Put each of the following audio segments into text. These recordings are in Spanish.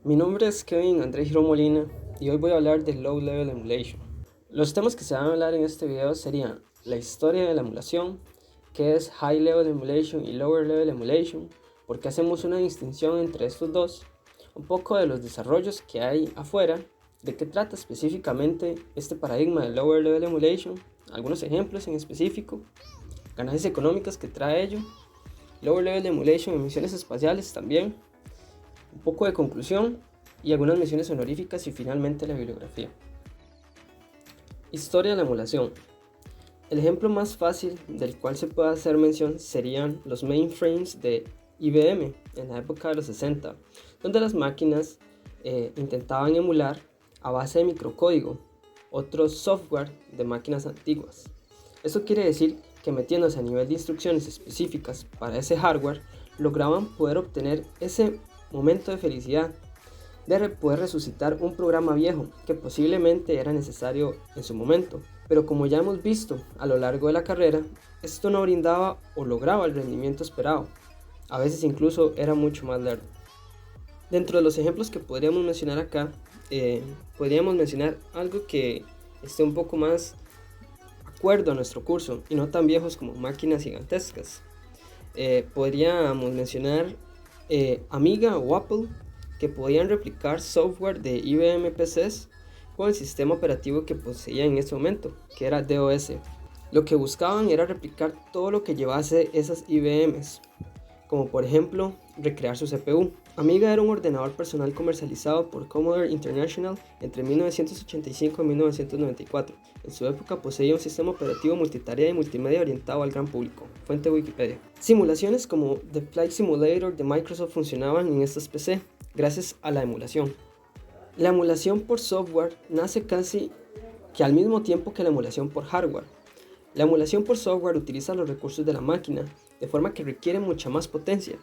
Mi nombre es Kevin Andrés Girón Molina y hoy voy a hablar de Low Level Emulation. Los temas que se van a hablar en este video serían la historia de la emulación, qué es High Level Emulation y Lower Level Emulation, por qué hacemos una distinción entre estos dos, un poco de los desarrollos que hay afuera, de qué trata específicamente este paradigma de Lower Level Emulation, algunos ejemplos en específico, ganancias económicas que trae ello, Lower Level Emulation en misiones espaciales también, un poco de conclusión y algunas menciones honoríficas y finalmente la bibliografía. Historia de la emulación. El ejemplo más fácil del cual se puede hacer mención serían los mainframes de IBM en la época de los 60, donde las máquinas intentaban emular a base de microcódigo otro software de máquinas antiguas. Esto quiere decir que metiéndose a nivel de instrucciones específicas para ese hardware, lograban poder obtener ese momento de felicidad de poder resucitar un programa viejo que posiblemente era necesario en su momento, pero como ya hemos visto a lo largo de la carrera, esto no brindaba o lograba el rendimiento esperado, a veces incluso era mucho más lerdo. Dentro de los ejemplos que podríamos mencionar acá, podríamos mencionar algo que esté un poco más acuerdo a nuestro curso y no tan viejos como máquinas gigantescas. Podríamos mencionar Amiga o Apple, que podían replicar software de IBM PCs con el sistema operativo que poseían en ese momento, que era DOS. Lo que buscaban era replicar todo lo que llevase esas IBMs, como por ejemplo recrear su CPU. Amiga era un ordenador personal comercializado por Commodore International entre 1985 y 1994. En su época poseía un sistema operativo multitarea y multimedia orientado al gran público. Fuente Wikipedia. Simulaciones como The Flight Simulator de Microsoft funcionaban en estos PC gracias a la emulación. La emulación por software nace casi que al mismo tiempo que la emulación por hardware. La emulación por software utiliza los recursos de la máquina, de forma que requiere mucha más potencia.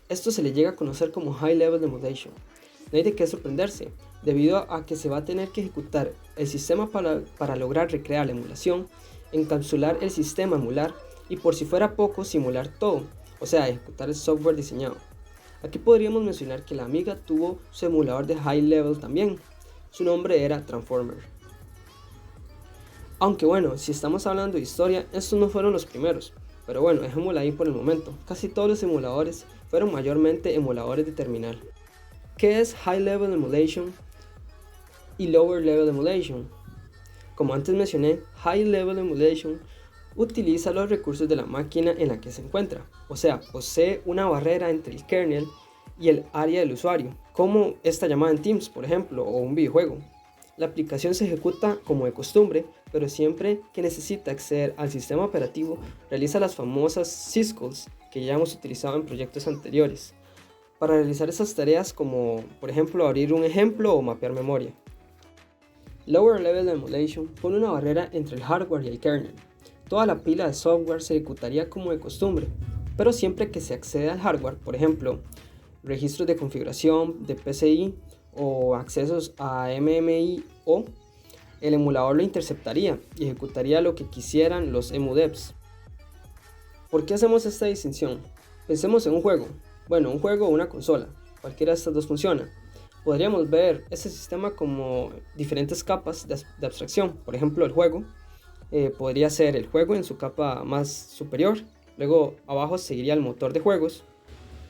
Esto se le llega a conocer como High Level Emulation. No hay de qué sorprenderse, debido a que se va a tener que ejecutar el sistema para lograr recrear la emulación, encapsular el sistema emular y por si fuera poco simular todo, o sea, ejecutar el software diseñado. Aquí podríamos mencionar que la Amiga tuvo su emulador de High Level también. Su nombre era Transformer. Aunque bueno, si estamos hablando de historia, estos no fueron los primeros. Pero bueno, dejémosla ahí por el momento. Casi todos los emuladores fueron mayormente emuladores de terminal. ¿Qué es High Level Emulation y Lower Level Emulation? Como antes mencioné, High Level Emulation utiliza los recursos de la máquina en la que se encuentra, o sea, posee una barrera entre el kernel y el área del usuario, como esta llamada en Teams, por ejemplo, o un videojuego. La aplicación se ejecuta como de costumbre, pero siempre que necesita acceder al sistema operativo, realiza las famosas syscalls que ya hemos utilizado en proyectos anteriores, para realizar esas tareas como, por ejemplo, abrir un ejemplo o mapear memoria. Lower Level Emulation pone una barrera entre el hardware y el kernel. Toda la pila de software se ejecutaría como de costumbre, pero siempre que se accede al hardware, por ejemplo, registros de configuración de PCI o accesos a MMIO, el emulador lo interceptaría y ejecutaría lo que quisieran los emudevs. ¿Por qué hacemos esta distinción? Pensemos en un juego. Bueno, un juego o una consola. Cualquiera de estas dos funciona. Podríamos ver este sistema como diferentes capas de abstracción. Por ejemplo, el juego podría ser el juego en su capa más superior. Luego abajo seguiría el motor de juegos,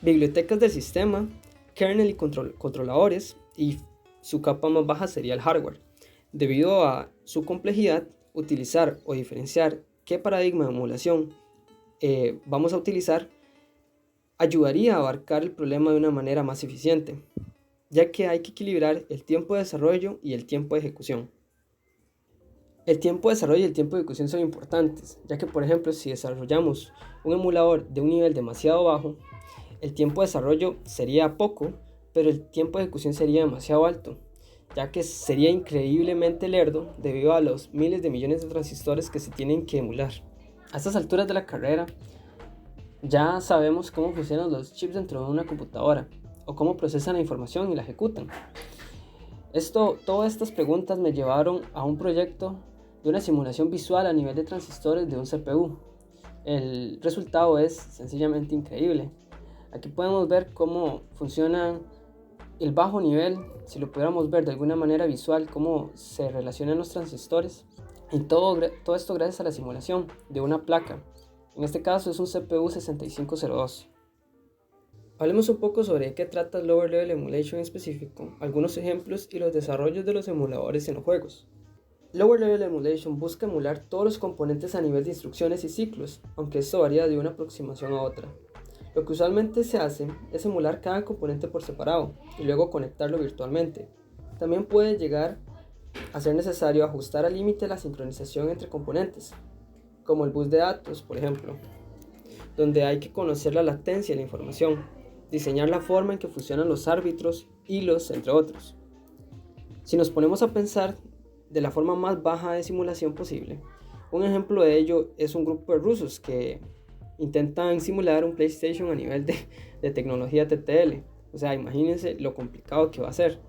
bibliotecas del sistema, kernel y controladores, y su capa más baja sería el hardware. Debido a su complejidad, utilizar o diferenciar qué paradigma de emulación vamos a utilizar ayudaría a abarcar el problema de una manera más eficiente, ya que hay que equilibrar el tiempo de desarrollo y el tiempo de ejecución. El tiempo de desarrollo y el tiempo de ejecución son importantes, ya que por ejemplo si desarrollamos un emulador de un nivel demasiado bajo, el tiempo de desarrollo sería poco, pero el tiempo de ejecución sería demasiado alto, ya que sería increíblemente lerdo debido a los miles de millones de transistores que se tienen que emular. A estas alturas de la carrera, ya sabemos cómo funcionan los chips dentro de una computadora, o cómo procesan la información y la ejecutan. Todas estas preguntas me llevaron a un proyecto de una simulación visual a nivel de transistores de un CPU. El resultado es sencillamente increíble. Aquí podemos ver cómo funcionan El bajo nivel, si lo pudiéramos ver de alguna manera visual, cómo se relacionan los transistores, y todo esto gracias a la simulación de una placa. En este caso es un CPU 6502. Hablemos un poco sobre qué trata Lower Level Emulation en específico, algunos ejemplos y los desarrollos de los emuladores en los juegos. Lower Level Emulation busca emular todos los componentes a nivel de instrucciones y ciclos, aunque esto varía de una aproximación a otra. Lo que usualmente se hace es emular cada componente por separado y luego conectarlo virtualmente. También puede llegar a ser necesario ajustar al límite la sincronización entre componentes, como el bus de datos, por ejemplo, donde hay que conocer la latencia de la información, diseñar la forma en que funcionan los árbitros, hilos, entre otros. Si nos ponemos a pensar de la forma más baja de simulación posible, un ejemplo de ello es un grupo de rusos que intentan simular un PlayStation a nivel de tecnología TTL. O sea, imagínense lo complicado que va a ser.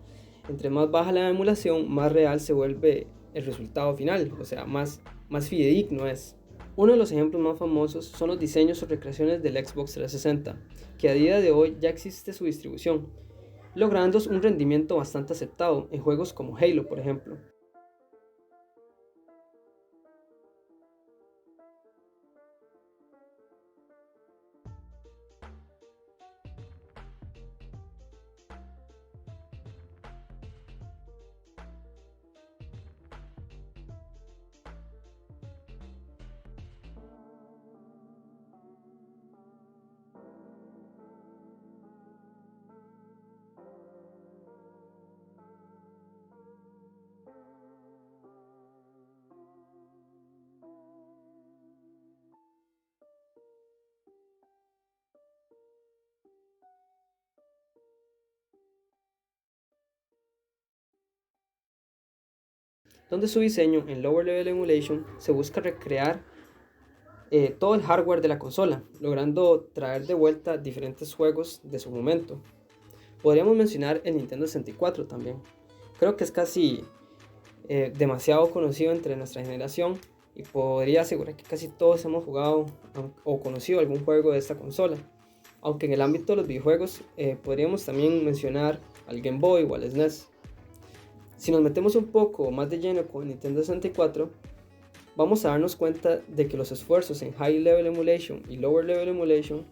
Entre más baja la emulación, más real se vuelve el resultado final, o sea, más fidedigno es. Uno de los ejemplos más famosos son los diseños o recreaciones del Xbox 360, que a día de hoy ya existe su distribución, logrando un rendimiento bastante aceptado en juegos como Halo, por ejemplo. Donde su diseño en Lower Level Emulation se busca recrear todo el hardware de la consola, logrando traer de vuelta diferentes juegos de su momento. Podríamos mencionar el Nintendo 64 también. Creo que es casi demasiado conocido entre nuestra generación y podría asegurar que casi todos hemos jugado o conocido algún juego de esta consola. Aunque en el ámbito de los videojuegos podríamos también mencionar al Game Boy o al SNES. Si nos metemos un poco más de lleno con Nintendo 64, vamos a darnos cuenta de que los esfuerzos en High Level Emulation y Lower Level Emulation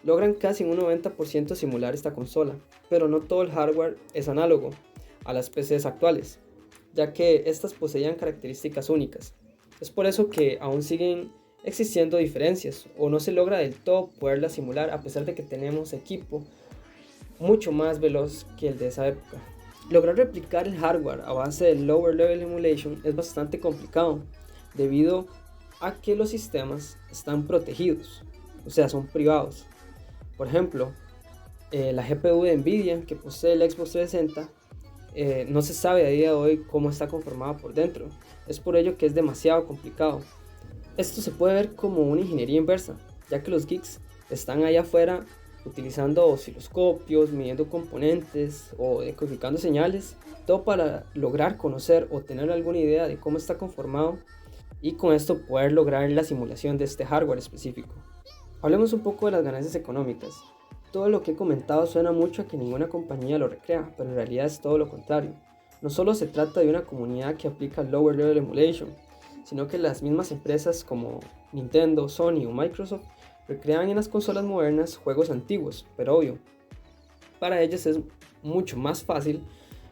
logran casi en un 90% simular esta consola, pero no todo el hardware es análogo a las PCs actuales, ya que estas poseían características únicas. Es por eso que aún siguen existiendo diferencias o no se logra del todo poderla simular a pesar de que tenemos equipo mucho más veloz que el de esa época. Lograr replicar el hardware a base de Lower Level Emulation es bastante complicado debido a que los sistemas están protegidos, o sea, son privados. Por ejemplo, la GPU de Nvidia que posee el Xbox 360 no se sabe a día de hoy cómo está conformada por dentro. Es por ello que es demasiado complicado. Esto se puede ver como una ingeniería inversa, ya que los geeks están allá afuera utilizando osciloscopios, midiendo componentes o decodificando señales, todo para lograr conocer o tener alguna idea de cómo está conformado y con esto poder lograr la simulación de este hardware específico. Hablemos un poco de las ganancias económicas. Todo lo que he comentado suena mucho a que ninguna compañía lo recrea, pero en realidad es todo lo contrario. No solo se trata de una comunidad que aplica Lower Level Emulation, sino que las mismas empresas como Nintendo, Sony o Microsoft recrean en las consolas modernas juegos antiguos, pero obvio, para ellos es mucho más fácil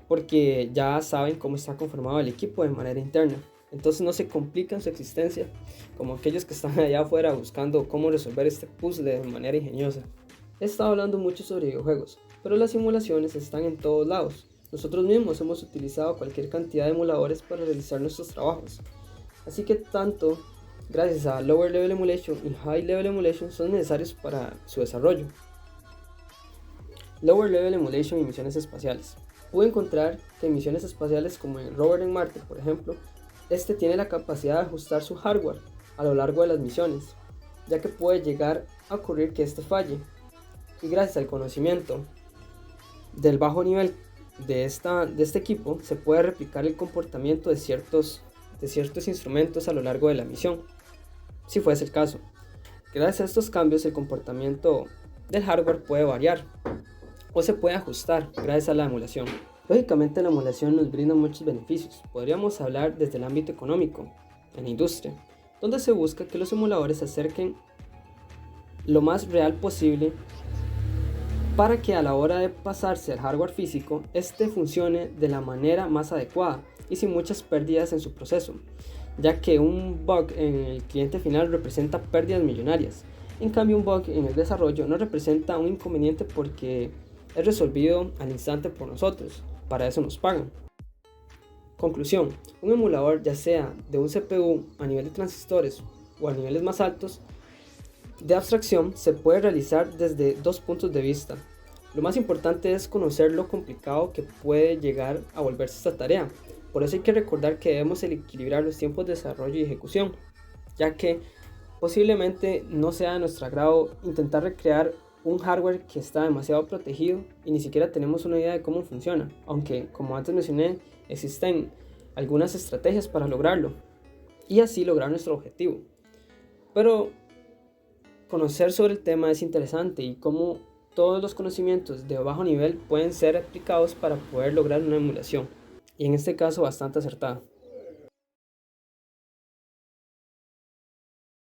porque ya saben cómo está conformado el equipo de manera interna. Entonces no se complican su existencia como aquellos que están allá afuera buscando cómo resolver este puzzle de manera ingeniosa. He estado hablando mucho sobre videojuegos, pero las simulaciones están en todos lados. Nosotros mismos hemos utilizado cualquier cantidad de emuladores para realizar nuestros trabajos. Así que tanto gracias a Lower Level Emulation y High Level Emulation son necesarios para su desarrollo. Lower Level Emulation y misiones espaciales. Pude encontrar que en misiones espaciales como en Rover en Marte, por ejemplo, este tiene la capacidad de ajustar su hardware a lo largo de las misiones, ya que puede llegar a ocurrir que este falle. Y gracias al conocimiento del bajo nivel de este equipo, se puede replicar el comportamiento de ciertos instrumentos a lo largo de la misión, si fuese el caso. Gracias a estos cambios, el comportamiento del hardware puede variar. o se puede ajustar gracias a la emulación. Lógicamente la emulación nos brinda muchos beneficios. Podríamos hablar desde el ámbito económico, en la industria, donde se busca que los emuladores se acerquen lo más real posible para que a la hora de pasarse al hardware físico, este funcione de la manera más adecuada y sin muchas pérdidas en su proceso, ya que un bug en el cliente final representa pérdidas millonarias. En cambio, un bug en el desarrollo no representa un inconveniente porque es resolvido al instante por nosotros, para eso nos pagan. Conclusión, un emulador, ya sea de un CPU a nivel de transistores o a niveles más altos de abstracción, se puede realizar desde dos puntos de vista. Lo más importante es conocer lo complicado que puede llegar a volverse esta tarea. Por eso hay que recordar que debemos equilibrar los tiempos de desarrollo y ejecución, ya que posiblemente no sea de nuestro agrado intentar recrear un hardware que está demasiado protegido y ni siquiera tenemos una idea de cómo funciona, aunque como antes mencioné, existen algunas estrategias para lograrlo y así lograr nuestro objetivo. Pero conocer sobre el tema es interesante y cómo todos los conocimientos de bajo nivel pueden ser aplicados para poder lograr una emulación, y en este caso bastante acertada.